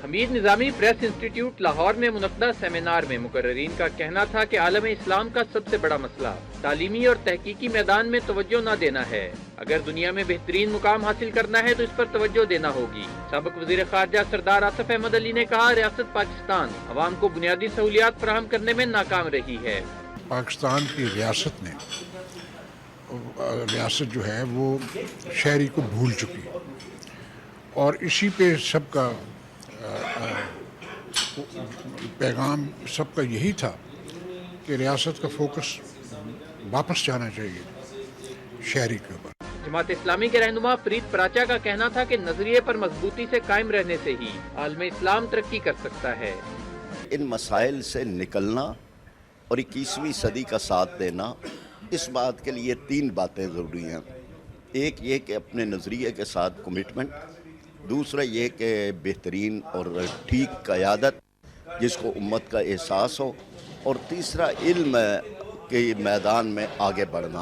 حمید نظامی press institute Lahore میں منعقدہ seminar میں مقررین کا کہنا تھا کہ عالم اسلام کا سب سے بڑا مسئلہ تعلیمی اور تحقیقی میدان میں توجہ نہ دینا ہے۔ اگر دنیا میں بہترین مقام حاصل کرنا ہے تو اس پر توجہ دینا ہوگی۔ سابق وزیر خارجہ سردار آصف احمد علی نے کہا، ریاست پاکستان عوام کو بنیادی سہولیات فراہم کرنے میں ناکام رہی ہے۔ پاکستان کی ریاست جو ہے وہ شہری کو بھول چکی اور اسی پہ سب کا پیغام سب کا یہی تھا کہ ریاست کا فوکس واپس جانا چاہیے شہری کے اوپر۔ جماعت اسلامی کے رہنما فرید پراچا کا کہنا تھا کہ نظریے پر مضبوطی سے قائم رہنے سے ہی عالم اسلام ترقی کر سکتا ہے۔ ان مسائل سے نکلنا اور 21ویں صدی کا ساتھ دینا، اس بات کے لیے 3 باتیں ضروری ہیں۔ ایک یہ کہ اپنے نظریے کے ساتھ کمٹمنٹ، دوسرا یہ کہ بہترین اور ٹھیک قیادت جس کو امت کا احساس ہو، اور تیسرا علم کے میدان میں آگے بڑھنا۔